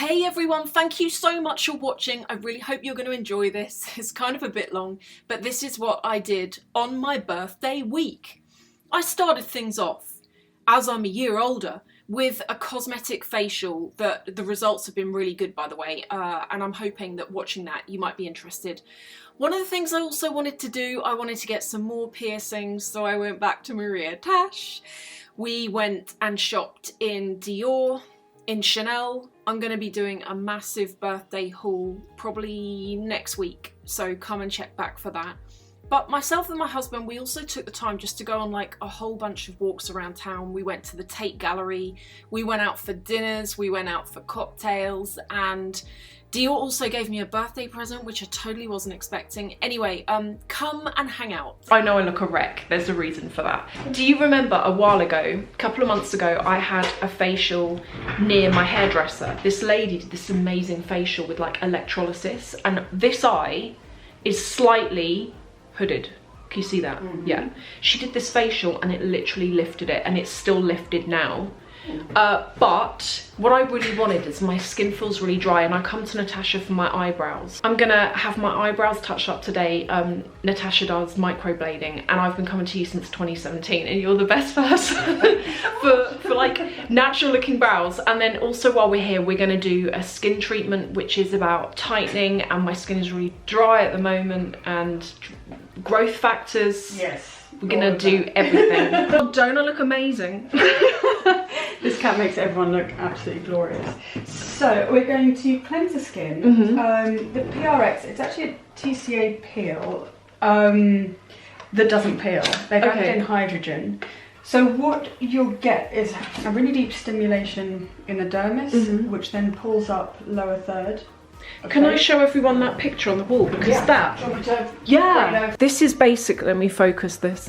Hey everyone, thank you so much for watching. I really hope you're going to enjoy this. It's kind of a bit long, but this is what I did on my birthday week. I started things off, as I'm a year older, with a cosmetic facial that the results have been really good, by the way, and I'm hoping that watching that you might be interested. One of the things I also wanted to do, I wanted to get some more piercings, so I went back to Maria Tash. We went and shopped in Dior, in Chanel. I'm going to be doing a massive birthday haul probably next week, so come and check back for that. But myself and my husband, we also took the time just to go on like a whole bunch of walks around town. We went to the Tate Gallery, we went out for dinners, we went out for cocktails, and Dior also gave me a birthday present, which I totally wasn't expecting. Anyway, come and hang out. I know I look a wreck, there's a reason for that. Do you remember a while ago, a couple of months ago, I had a facial near my hairdresser. This lady did this amazing facial with like electrolysis, and this eye is slightly hooded. Can you see that? Mm-hmm. Yeah. She did this facial and it literally lifted it, and it's still lifted now. But what I really wanted is, my skin feels really dry and I come to Natasha for my eyebrows. I'm gonna have my eyebrows touched up today. Natasha does microblading and I've been coming to you since 2017, and you're the best person for like natural looking brows. And then also while we're here, we're gonna do a skin treatment which is about tightening, and my skin is really dry at the moment, and growth factors. Yes. We're gonna do everything. Don't I look amazing? This cat makes everyone look absolutely glorious. So we're going to cleanse the skin. The PRX, it's actually a TCA peel that doesn't peel. They've added in hydrogen. So what you'll get is a really deep stimulation in the dermis, which then pulls up lower third. Okay. Can I show everyone that picture on the wall? Because this is basically, let me focus this.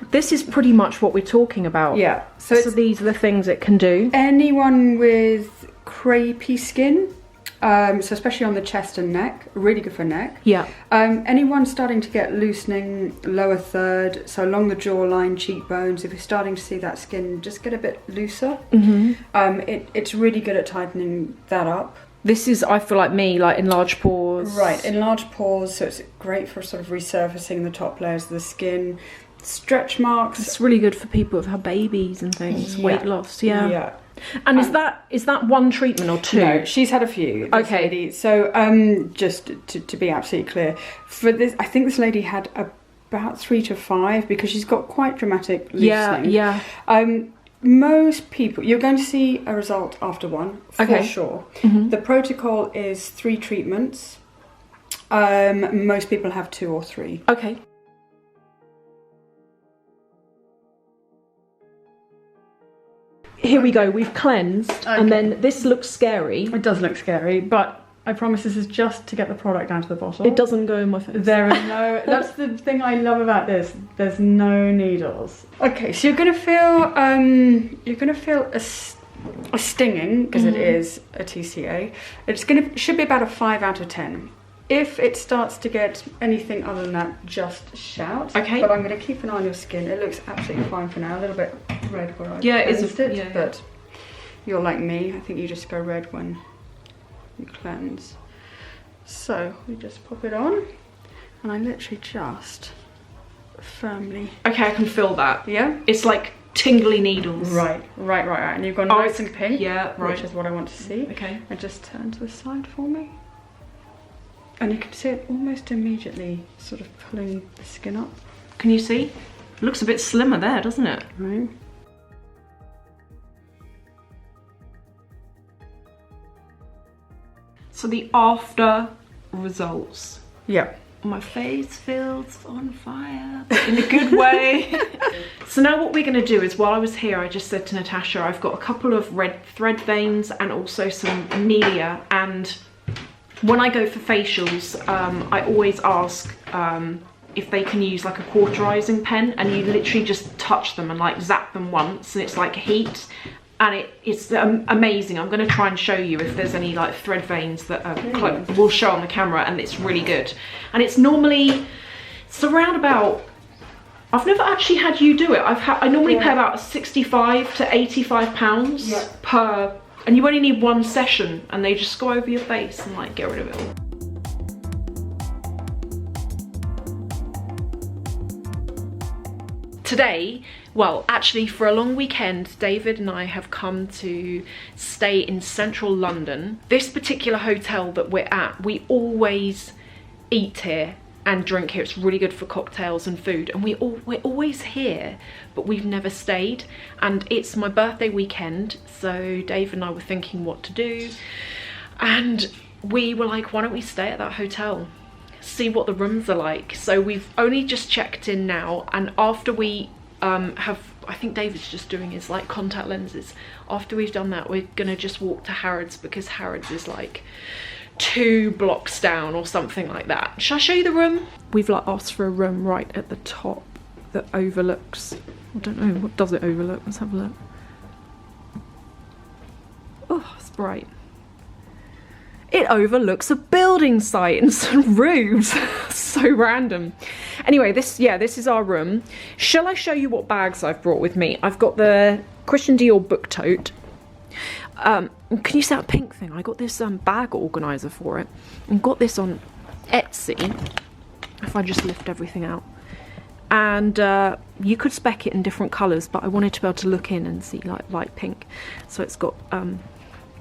This is pretty much what we're talking about. Yeah. So these are the things it can do. Anyone with crepey skin, so especially on the chest and neck, really good for neck. Yeah. Anyone starting to get loosening lower third, so along the jawline, cheekbones, if you're starting to see that skin just get a bit looser, it's really good at tightening that up. This is, I feel like me, like enlarged pores. Right, enlarged pores, so it's great for sort of resurfacing the top layers of the skin. Stretch marks. It's really good for people who've had babies and things, weight loss, yeah. And is that one treatment or two? No, she's had a few. Okay. Lady. So just to be absolutely clear, for this, I think this lady had about 3 to 5 because she's got quite dramatic loosening. Yeah. Most people, you're going to see a result after one, for sure. The protocol is 3 treatments. Most people have 2 or 3. Okay. Here we go, we've cleansed, and then this looks scary. It does look scary, but I promise this is just to get the product down to the bottle. It doesn't go in my face. There is no, that's the thing I love about this. There's no needles. Okay, so you're gonna feel a stinging, because it is a TCA. It should be about a 5 out of 10. If it starts to get anything other than that, just shout. Okay. But I'm going to keep an eye on your skin. It looks absolutely fine for now. A little bit red where I cleansed it, but you're like me. I think you just go red when you cleanse. So we just pop it on, and I literally just firmly. Okay, I can feel that. Yeah. It's like tingly needles. Right. And you've gone nice and pink. Yeah. Right. Which is what I want to see. Okay. And just turn to the side for me. And you can see it almost immediately sort of pulling the skin up. Can you see? It looks a bit slimmer there, doesn't it? Right. So the after results. Yeah. My face feels on fire, but in a good way. So now what we're going to do is, while I was here, I just said to Natasha, I've got a couple of red thread veins and also some Nelia, and when I go for facials, I always ask if they can use like a cauterizing pen, and you literally just touch them and like zap them once, and it's like heat, and it's amazing. I'm going to try and show you if there's any like thread veins that we'll show on the camera, and it's really good. And it's normally, it's around about, I've never actually had you do it. I normally pay about 65 to 85 pounds per And you only need one session and they just go over your face and like get rid of it all. Today, well, actually for a long weekend, David and I have come to stay in central London. This particular hotel that we're at, we always eat here and drink here. It's really good for cocktails and food, and we're always here, but we've never stayed. And it's my birthday weekend, so Dave and I were thinking what to do, and we were like, why don't we stay at that hotel, see what the rooms are like. So we've only just checked in now, and after we I think David's just doing his like contact lenses. After we've done that, we're gonna just walk to Harrods, because Harrods is like 2 blocks down or something like that. Shall I show you the room? We've like asked for a room right at the top that overlooks, I don't know, what does it overlook? Let's have a look. Oh, it's bright. It overlooks a building site and some roofs. So random. Anyway, this is our room. Shall I show you what bags I've brought with me? I've got the Christian Dior book tote. Can you see that pink thing? I got this bag organizer for it. And got this on Etsy. If I just lift everything out. And you could spec it in different colours, but I wanted to be able to look in and see like light pink. So it's got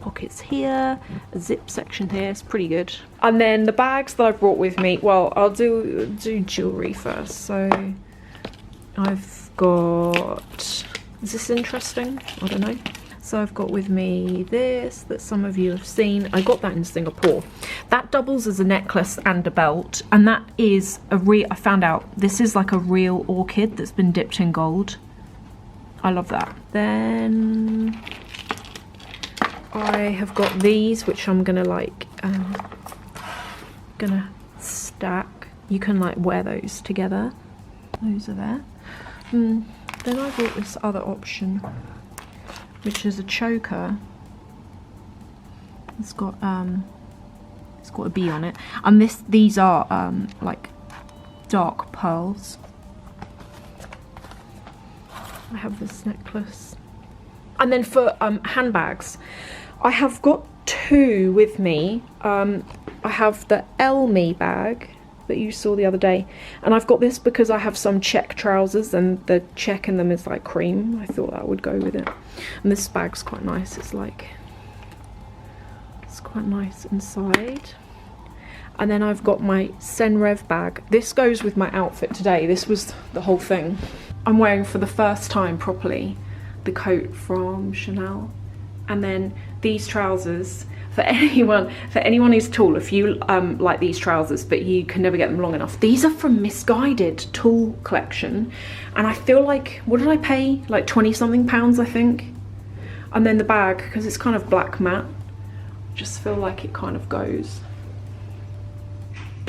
pockets here, a zip section here. It's pretty good. And then the bags that I brought with me, well, I'll do jewellery first. So I've got, is this interesting? I don't know. So I've got with me this that some of you have seen. I got that in Singapore. That doubles as a necklace and a belt, and that is a real, I found out this is like a real orchid that's been dipped in gold. I love that. Then I have got these, which I'm gonna like gonna stack. You can like wear those together. Those are there. Then I bought this other option, which is a choker. It's got a bee on it, and these are like dark pearls. I have this necklace, and then for handbags, I have got 2 with me. I have the Elmi bag that you saw the other day, and I've got this because I have some check trousers and the check in them is like cream. I thought that would go with it. And this bag's quite nice. It's quite nice inside. And then I've got my SENREVE bag. This goes with my outfit today. This was the whole thing. I'm wearing for the first time properly the coat from Chanel, and then these trousers. For anyone who's tall, if you like these trousers but you can never get them long enough, these are from Misguided Tool collection, and I feel like, what did I pay? Like 20 something pounds, I think. And then the bag, because it's kind of black matte, just feel like it kind of goes.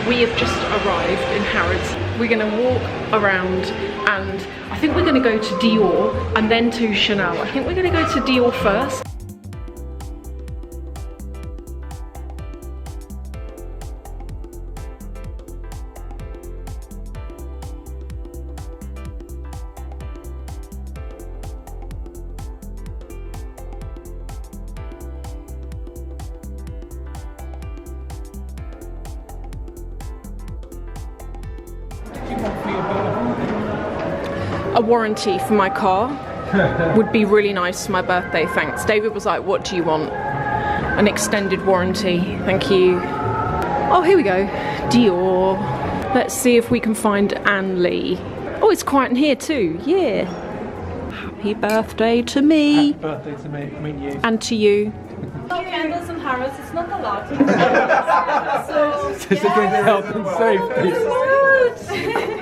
We have just arrived in Harrods. We're gonna walk around, and I think we're gonna go to Dior and then to Chanel. I think we're gonna go to Dior first. A warranty for my car would be really nice for my birthday, thanks. David was like, what do you want? An extended warranty, thank you. Oh, here we go, Dior. Let's see if we can find Anne Lee. Oh, it's quiet in here too, yeah. Happy birthday to me. Happy birthday to me, I mean you. And to you. No candles in Harrods, it's not allowed. It's against health and safety.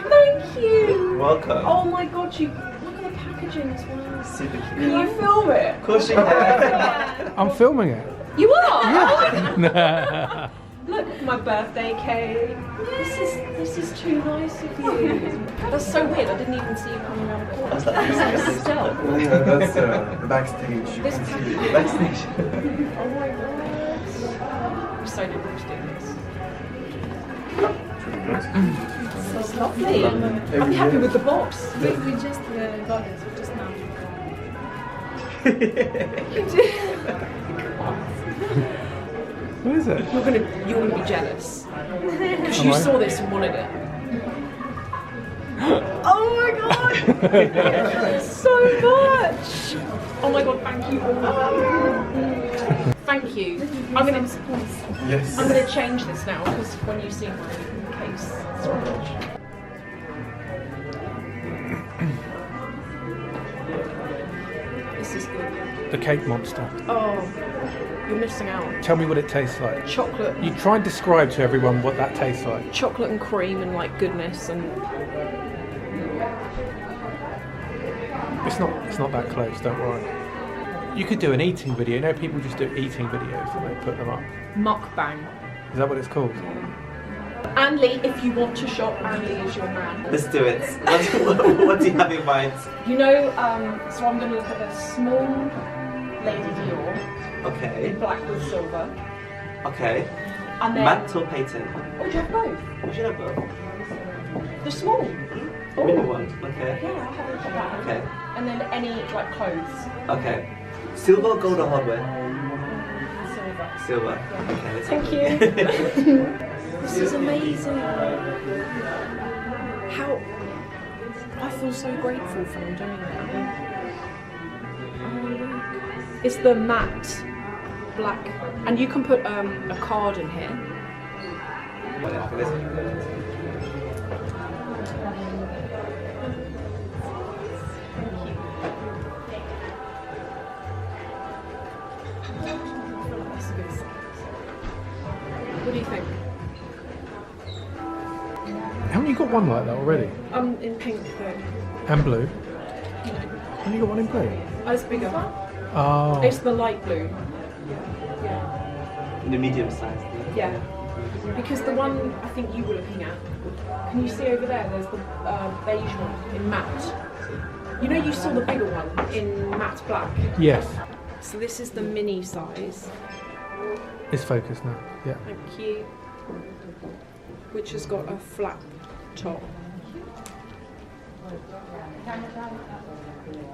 Thank you. Welcome. Oh my god, you look at the packaging as well. Super cute. Can you film it? Of course you can. I'm filming it. You are? Yeah. Look, my birthday cake. This is too nice of you. That's so weird, I didn't even see you coming around the corner. That's stealth. Yeah, that's the backstage. You This can see packaging. the backstage. Oh my god. I'm so different to do this. It's lovely. I'm happy with the box. We just got it just now. What is it? You're gonna be jealous. Because you saw this and wanted it. Oh my god! So much! Oh my god, thank you all. Thank you. I'm gonna change this now because when you see my case, it's rubbish. This is good. The cake monster. Oh, you're missing out. Tell me what it tastes like. Chocolate. You try and describe to everyone what that tastes like. Chocolate and cream and like goodness and. It's not that close, don't worry. You could do an eating video. You know, people just do eating videos and they put them up. Mukbang. Is that what it's called? Andy, if you want to shop, Andy is your man. Let's do it. What do you have in mind? You know, so I'm going to look at a small Lady Dior. Okay. In black with silver. Okay. And then, Matte or patent? Oh, do you have both? We should have both. The small. Oh. Mini one. Okay. Yeah, I'll have a look at that. Okay. And then any like clothes. Okay. Silver, gold, or hardware? Silver. Silver. Yeah. Okay. Let's Thank have you. This is amazing. How I feel so grateful for them doing that. Oh, look. It's the matte black, and you can put a card in here. What do you think? Haven't you got one like that already? In pink though. And blue? Haven't you got one in blue? Oh, it's bigger. Oh. It's the light blue. The medium size. Yeah. Because the one I think you were looking at, can you see over there? There's the beige one in matte. You know, you saw the bigger one in matte black. Yes. So this is the mini size. It's focused now. Yeah. Thank you. Which has got a flat top.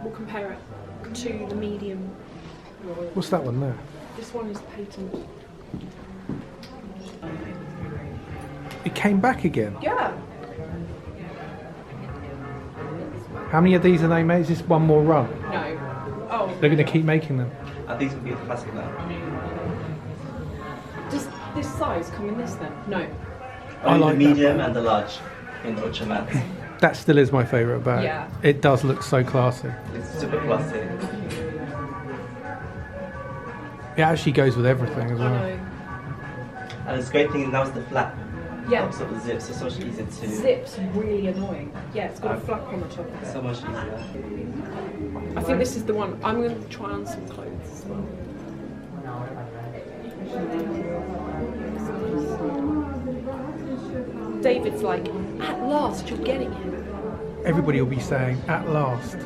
We'll compare it to the medium. What's that one there? This one is patent. It came back again. Yeah. How many of these are they made? Is this one more run? No. Oh. They're going to keep making them. I think it's going to be a classic now. Does this size come in this then? No. I like the that medium and the large in the ultra matte. That still is my favourite bag. Yeah. It does look so classy. It's super classy. It actually goes with everything as I well. know. And the great thing is now it's the flap. Yeah. So the zips are so much easier to. Zip's really annoying. Yeah, it's got a flap on the top of it. So much easier. I think this is the one. I'm going to try on some clothes as well. David's like, at last you're getting it. Everybody will be saying, at last.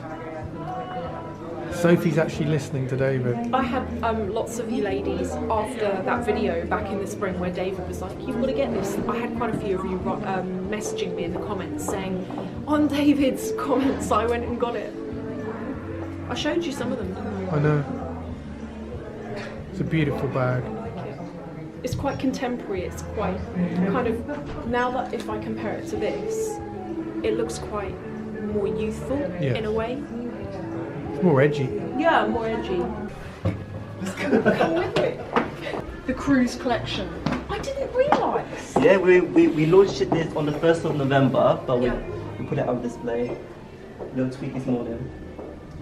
Sophie's actually listening to David. I had lots of you ladies after that video back in the spring where David was like, you've got to get this. I had quite a few of you messaging me in the comments saying, on David's comments I went and got it. I showed you some of them, didn't I? I know. It's a beautiful bag. It's quite contemporary, it's quite kind of, now that if I compare it to this, it looks quite more youthful in a way. It's more edgy. Yeah, more edgy. Come with me. The cruise collection. I didn't realise. Yeah, we launched it this on the 1st of November, but we put it on display. Little tweak this morning.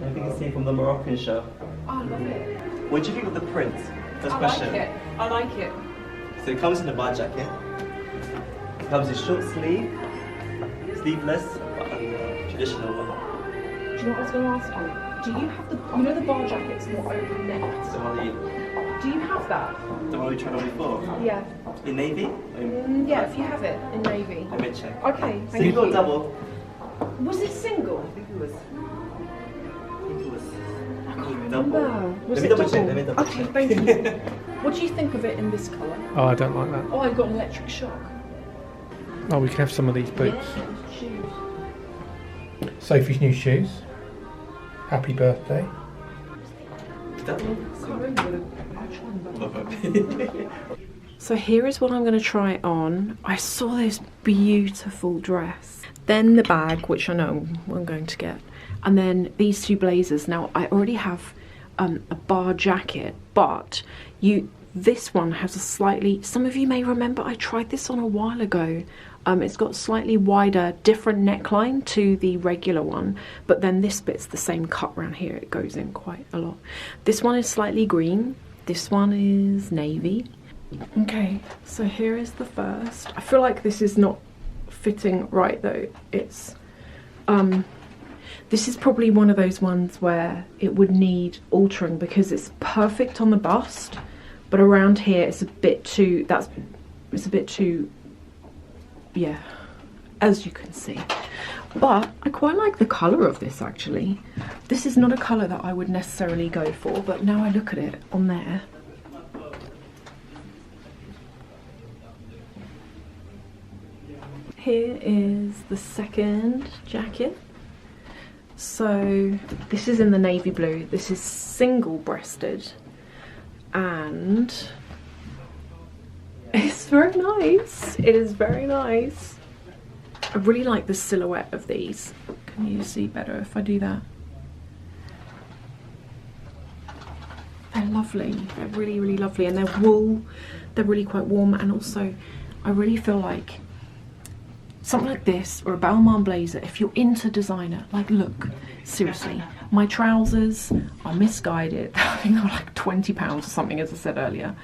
And you can see from the Moroccan show. I love it. What do you think of the print? First I question. like it. I like it. So it comes in a bar jacket. It comes in short sleeve, sleeveless, but traditional one. Do you know what I was going to ask you? Do you have the, you know the bar jacket's not open necked? The one Do you have that? we tried on before. Yeah. In navy? Yeah, if you have it in navy. Let me check. Okay, thank Single or you. double? Was it single? I think it was. I can't double. remember. Was Let me it double check. Let me double Okay, check. thank you. What do you think of it in this colour? Oh, I don't like that. Oh, I got an electric shock. Oh, we can have some of these boots. Yeah, shoes. Sophie's new shoes. Happy birthday. That one? So here is what I'm going to try on. I saw this beautiful dress, then the bag, which I know I'm going to get, and then these two blazers. Now I already have a bar jacket, but this one has a slightly, some of you may remember I tried this on a while ago. It's got slightly wider, different neckline to the regular one, but then this bit's the same cut around here. It goes in quite a lot. This one is slightly green. This one is navy. Okay, so here is the first. I feel like this is not fitting right though. It's this is probably one of those ones where it would need altering because it's perfect on the bust, but around here it's a bit too, yeah, as you can see. But I quite like the colour of this actually. This is not a colour that I would necessarily go for, but now I look at it on there. Here is the second jacket. So this is in the navy blue. This is single breasted and it's very nice. It is very nice. I really like the silhouette of these. Can you see better if I do that? They're lovely. They're really, really lovely. And they're wool. They're really quite warm. And also, I really feel like something like this or a Balmain blazer, if you're into designer, like look, seriously, my trousers are misguided. I think they're like £20 or something, as I said earlier.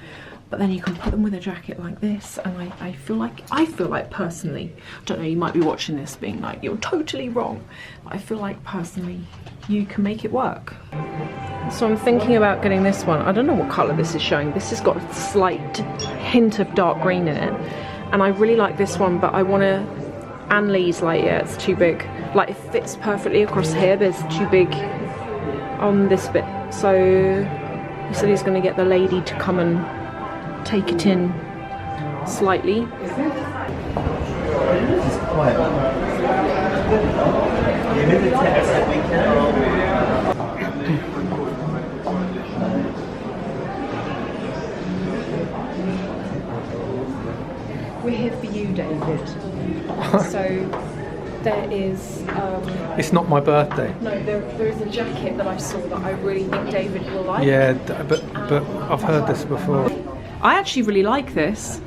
But then you can put them with a jacket like this, and I feel like personally, I don't know, you might be watching this being like, you're totally wrong. But I feel like personally, you can make it work. So I'm thinking about getting this one. I don't know what colour this is showing. This has got a slight hint of dark green in it. And I really like this one, but I want to, Anne Lee's like, yeah, it's too big. Like it fits perfectly across here, but it's too big on this bit. So he said he's going to get the lady to come and take it in slightly. We're here for you, David. So there is it's not my birthday. No, there is a jacket that I saw that I really think David will like. Yeah, but I've heard this before. I actually really like this.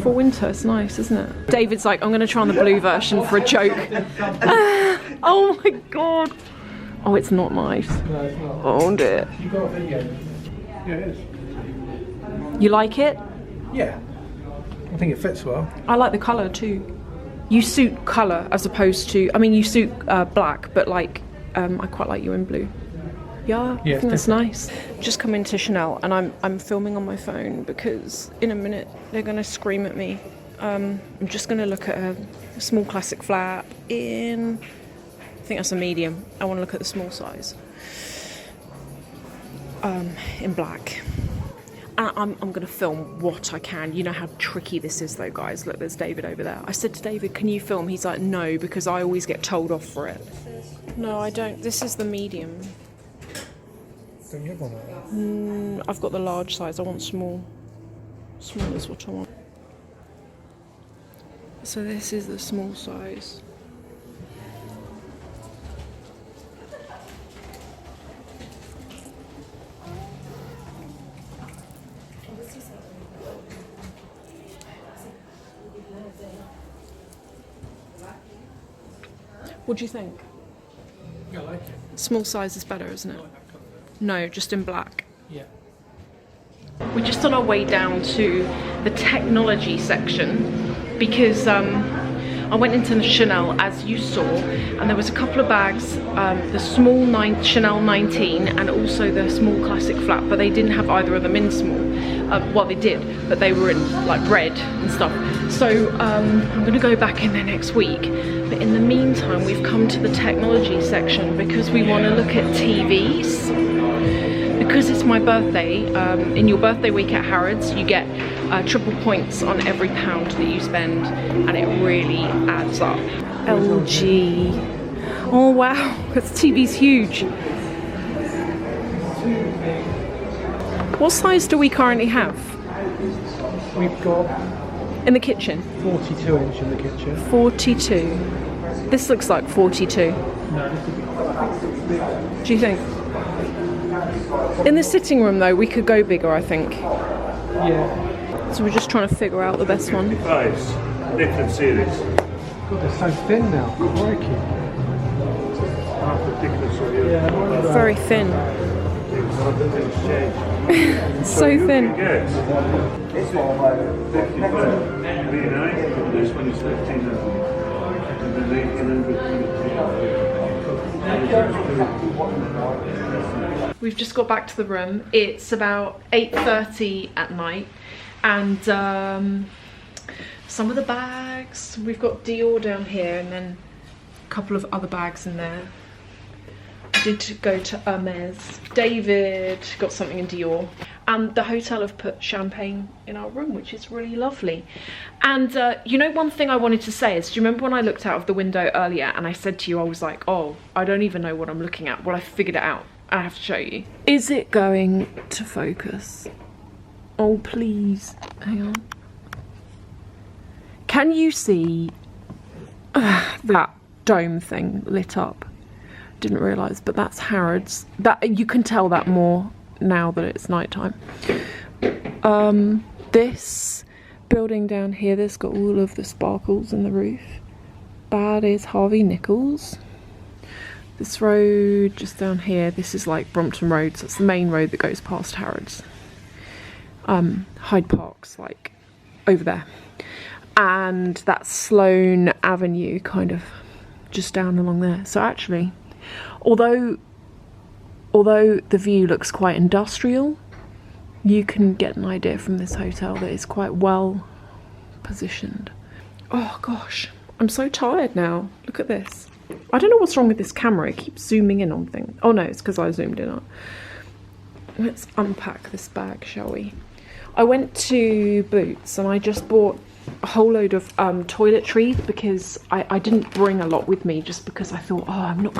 For winter, it's nice, isn't it? David's like, I'm going to try on the blue version for a joke. Oh my god. Oh, it's not nice. No, it's not. Oh dear. You got a video? Yeah, it is. You like it? Yeah. I think it fits well. I like the colour too. You suit colour as opposed to, I mean you suit black, but like I quite like you in blue. Yeah, I think that's nice. Just come into Chanel and I'm filming on my phone because in a minute they're going to scream at me. I'm just going to look at a small classic flap in, I think that's a medium. I want to look at the small size. In black. And I'm going to film what I can. You know how tricky this is though, guys. Look, there's David over there. I said to David, can you film? He's like, no, because I always get told off for it. No, I don't. This is the medium. Don't you have one like that? I've got the large size. I want small. Small is what I want. So this is the small size. What do you think? I like it. Small size is better, isn't it? No, just in black. Yeah. We're just on our way down to the technology section because I went into the Chanel as you saw, and there was a couple of bags, the small Chanel 19 and also the small classic flap, but they didn't have either of them in small. Well, they did, but they were in like red and stuff. So I'm going to go back in there next week. But in the meantime, we've come to the technology section because we want to look at TVs. Because it's my birthday, in your birthday week at Harrods, you get triple points on every pound that you spend, and it really adds up. LG. Oh wow, this TV's huge. What size do we currently have We've got in the kitchen? 42 inch in the kitchen. 42. This looks like 42. No, this would be Do you think? In the sitting room though, we could go bigger, I think. yeah. So we're just trying to figure out the best one. 55s, different series. God, they're so thin now. Crikey. Half the thickness of your Very thin. things change. So thin. You get 55, V9, this one is 1500. And then 1800. We've just got back to the room. It's about 8:30 at night, and some of the bags, we've got Dior down here and then a couple of other bags in there. I did go to Hermes. David got something in Dior, and the hotel have put champagne in our room, which is really lovely. And you know, one thing I wanted to say is, do you remember when I looked out of the window earlier and I said to you, I was like, oh, I don't even know what I'm looking at. Well, I figured it out. I have to show you. Is it going to focus? Oh, please. Hang on. Can you see that dome thing lit up? Didn't realise, but that's Harrods. That you can tell that more now that it's nighttime. This building down here, that's got all of the sparkles in the roof. That is Harvey Nichols. This road just down here, this is like Brompton Road, so it's the main road that goes past Harrods. Hyde Park's like over there. And that's Sloane Avenue, kind of just down along there. So actually, although the view looks quite industrial, you can get an idea from this hotel that it's quite well positioned. Oh gosh, I'm so tired now. Look at this. I don't know what's wrong with this camera. It keeps zooming in on things. Oh no, it's because I zoomed in on. Let's unpack this bag, shall we? I went to Boots and I just bought a whole load of toiletries because I didn't bring a lot with me, just because I thought, oh, I'm not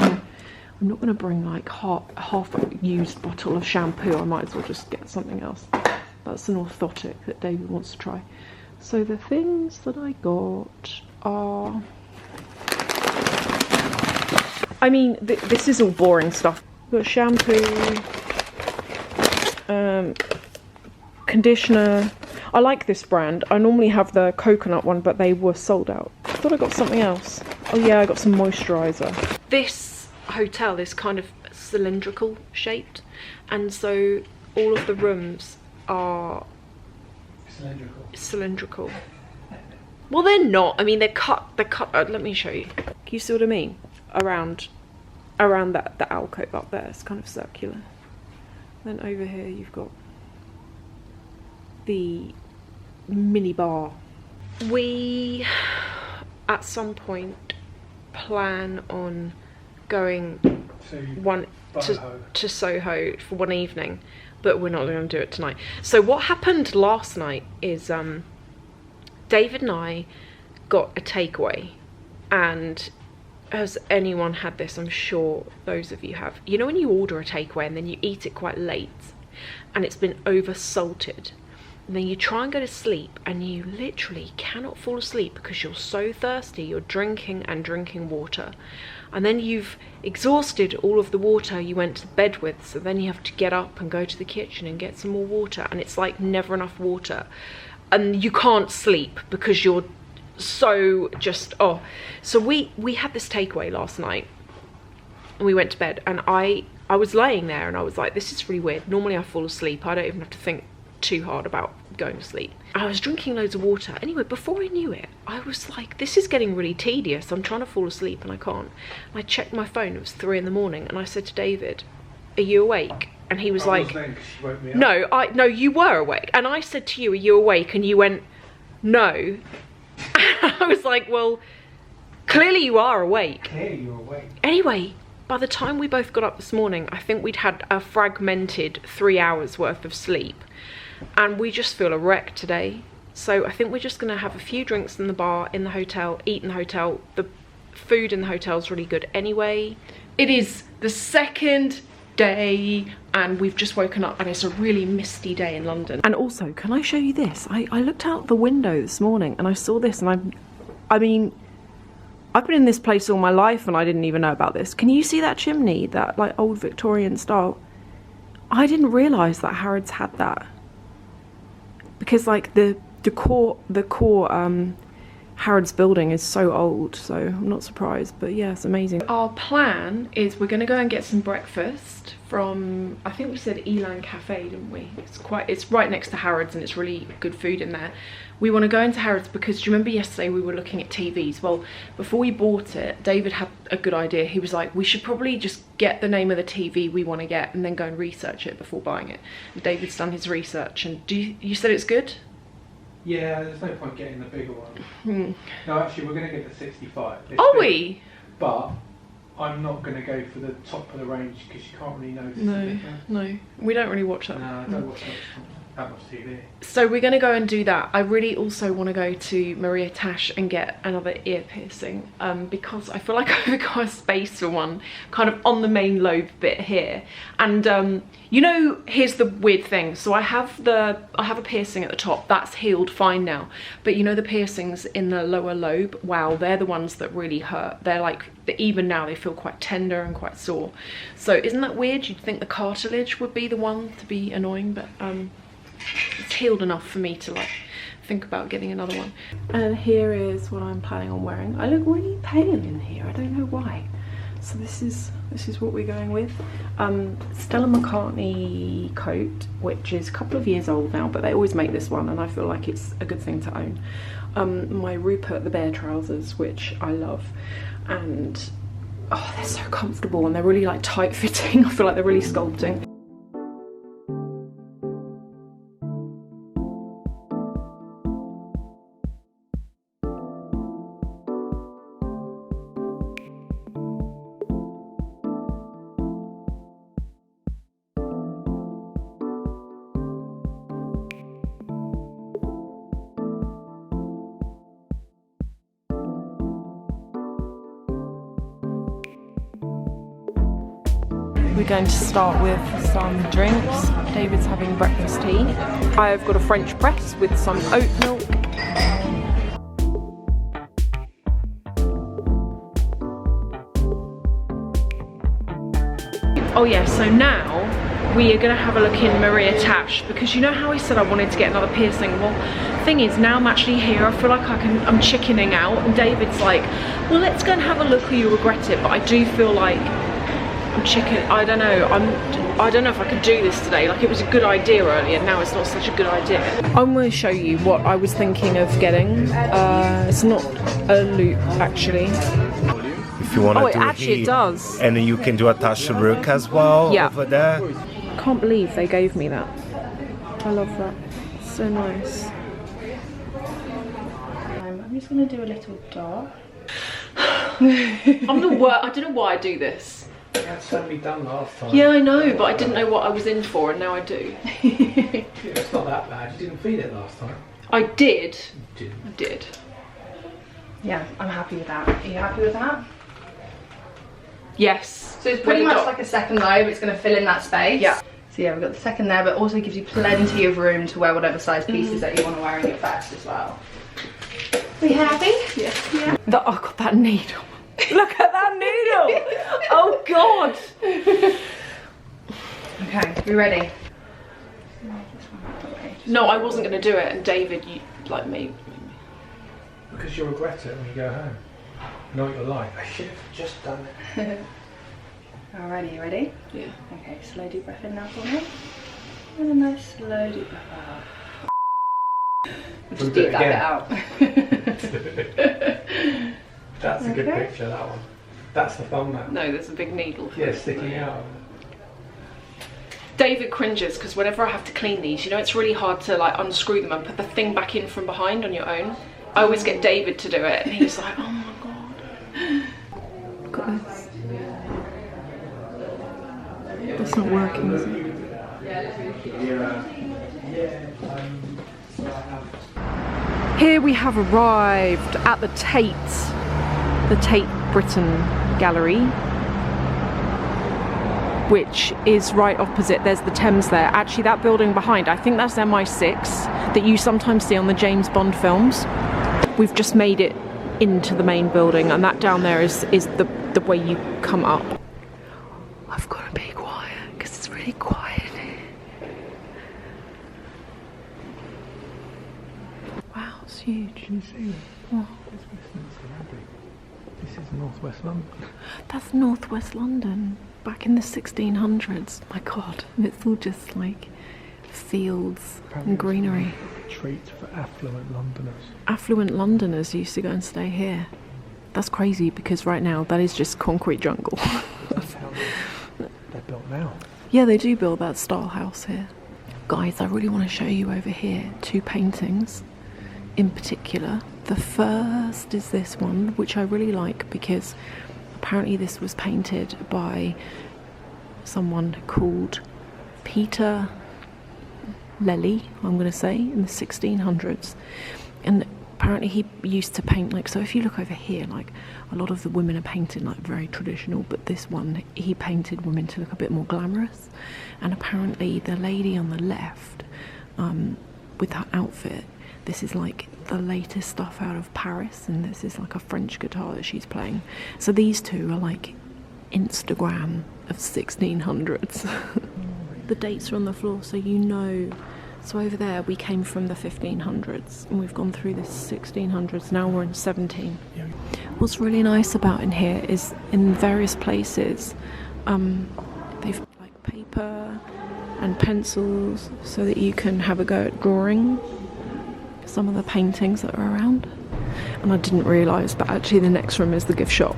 gonna bring like half a used bottle of shampoo. I might as well just get something else. That's an orthotic that David wants to try. So the things that I got are, I mean, this is all boring stuff. We've got shampoo, conditioner. I like this brand. I normally have the coconut one, but they were sold out. I thought I got something else. Oh yeah, I got some moisturiser. This hotel is kind of cylindrical shaped, and so all of the rooms are cylindrical. Well, they're not. I mean, they're cut. Let me show you. Can you see what I mean? Around that the alcove up there, it's kind of circular. Then over here you've got the mini bar. We at some point plan on going to Soho for one evening, but we're not going to do it tonight. So what happened last night is David and I got a takeaway, and has anyone had this? I'm sure those of you have. You know when you order a takeaway and then you eat it quite late and it's been over salted, and then you try and go to sleep and you literally cannot fall asleep because you're so thirsty, you're drinking and drinking water, and then you've exhausted all of the water you went to bed with, so then you have to get up and go to the kitchen and get some more water, and it's like never enough water, and you can't sleep because you're so just, oh. So we had this takeaway last night and we went to bed, and I was laying there and I was like, this is really weird. Normally I fall asleep, I don't even have to think too hard about going to sleep. I was drinking loads of water. Anyway, before I knew it, I was like, this is getting really tedious. I'm trying to fall asleep and I can't. And I checked my phone, it was 3 in the morning, and I said to David, are you awake? And he was like, no, you were awake. And I said to you, are you awake? And you went, no. I was like, well, clearly you are awake. Clearly you're awake. Anyway, by the time we both got up this morning, I think we'd had a fragmented 3 hours worth of sleep, and we just feel a wreck today. So I think we're just gonna have a few drinks in the bar, in the hotel, eat in the hotel. The food in the hotel is really good anyway. It is the 2nd day, and we've just woken up and it's a really misty day in London. And also, can I show you this? I looked out the window this morning and I saw this, and I mean, I've been in this place all my life and I didn't even know about this. Can you see that chimney, that like old Victorian style? I didn't realise that Harrods had that, because like the core Harrods building is so old, so I'm not surprised, but yeah, it's amazing. Our plan is we're gonna go and get some breakfast from, I think we said Elan Cafe, didn't we? It's right next to Harrods and it's really good food in there. We wanna go into Harrods because, do you remember yesterday we were looking at TVs? Well, before we bought it, David had a good idea. He was like, we should probably just get the name of the TV we wanna get and then go and research it before buying it. And David's done his research, and you said it's good? Yeah, there's no point getting the bigger one. No, actually, we're going to get the 65. Are we? But I'm not going to go for the top of the range because you can't really notice. No, we don't really watch that. No, I don't watch that much TV. So we're going to go and do that. I really also want to go to Maria Tash and get another ear piercing, because I feel like I've got a space for one kind of on the main lobe bit here. And you know, here's the weird thing. So I have a piercing at the top that's healed fine now, but you know the piercings in the lower lobe, wow, they're the ones that really hurt. They're like, even now they feel quite tender and quite sore. So isn't that weird? You'd think the cartilage would be the one to be annoying, but it's healed enough for me to like think about getting another one. And here is what I'm planning on wearing. I look really pale in here, I don't know why. So this is what we're going with. Stella McCartney coat, which is a couple of years old now, but they always make this one and I feel like it's a good thing to own. My Rupert the Bear trousers, which I love, and oh, they're so comfortable and they're really like tight fitting. I feel like they're really sculpting. We're going to start with some drinks. David's having breakfast tea. I've got a French press with some oat milk. Oh yeah, so now we are going to have a look in Maria Tash, because you know how I said I wanted to get another piercing? Well, thing is, now I'm actually here, I feel like I'm chickening out, and David's like, well, let's go and have a look or you regret it, but I do feel like I'm I don't know, I don't know if I could do this today. Like, it was a good idea earlier, now it's not such a good idea. I'm going to show you what I was thinking of getting. It's not a loop actually. If you want to it actually does. And you can do a touch of work as well over there. I can't believe they gave me that. I love that. So nice. I'm just going to do a little dart. I'm the worst. I don't know why I do this. That's certainly done last time. Yeah, I know, but I didn't know what I was in for, and now I do. It's not that bad. You didn't feel it last time. I did. You did. I did. Yeah, I'm happy with that. Are you happy with that? Yes. So it's pretty much like a second lobe. It's going to fill in that space. Yeah. So yeah, we've got the second there, but also gives you plenty of room to wear whatever size pieces that you want to wear in your FAUX as well. Are you happy? Yes. Yeah. Oh god, that needle. Look at that needle! Oh god! Okay, we ready? No, I wasn't going to do it, and David, you like me. Because you'll regret it when you go home. You know what you're like, I should have just done it. Alrighty, you ready? Yeah. Okay, slow deep breath in now for me. And a nice slow deep breath out. Just deep that bit out. That's a good picture, that one. That's the thumbnail. No, there's a big needle. Yeah, sticking out. David cringes because whenever I have to clean these, you know, it's really hard to like unscrew them and put the thing back in from behind on your own. I always get David to do it, and he's like, oh my god. Look at this. That's not working, is it? Here we have arrived at the Tate Britain Gallery. which is right opposite. There's the Thames there. Actually, that building behind, I think that's MI6 that you sometimes see on the James Bond films. We've just made it into the main building, and that down there is the way you come up. I've got to be quiet because it's really quiet here. Wow, it's huge. Can you see that? What? It's Westminster Abbey. This is Northwest London. That's Northwest London, back in the 1600s. My God, it's all just like fields and greenery. Treat for affluent Londoners. Affluent Londoners used to go and stay here. That's crazy because right now that is just concrete jungle. That's how they're built now. Yeah, they do build that style house here. Guys, I really want to show you over here 2 paintings in particular. The first is this one, which I really like because apparently this was painted by someone called Peter Lely, I'm going to say, in the 1600s. And apparently he used to paint like, so if you look over here, like a lot of the women are painted like very traditional, but this one, he painted women to look a bit more glamorous. And apparently the lady on the left, with that outfit, this is like the latest stuff out of Paris, and this is like a French guitar that she's playing. So these two are like Instagram of 1600s. The dates are on the floor, so you know. So over there we came from the 1500s and we've gone through the 1600s, now we're in 17. What's really nice about in here is in various places they've got like paper and pencils so that you can have a go at drawing some of the paintings that are around. And I didn't realise, but actually the next room is the gift shop.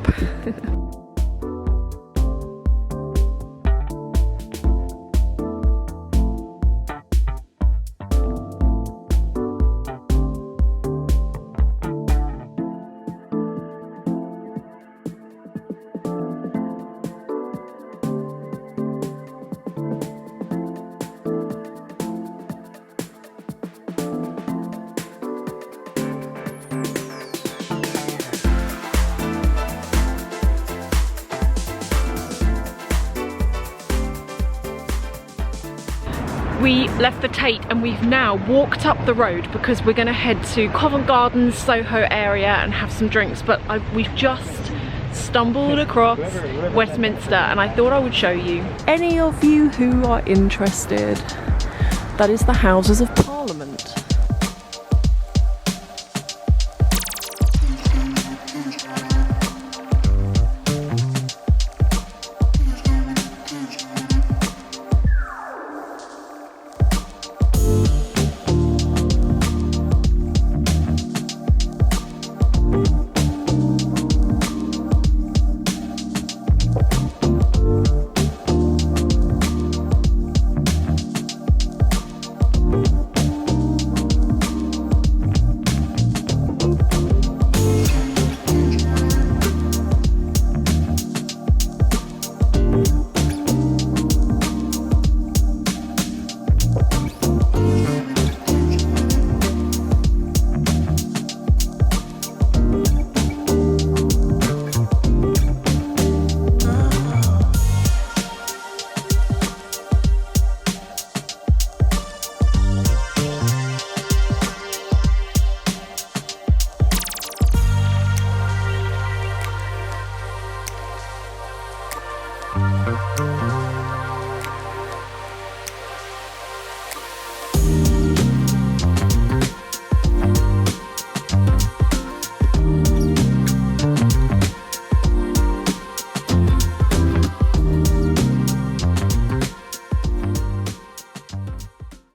We left the Tate and we've now walked up the road because we're going to head to Covent Garden, Soho area and have some drinks, but we've just stumbled across Westminster and I thought I would show you. Any of you who are interested, that is the Houses of Parliament.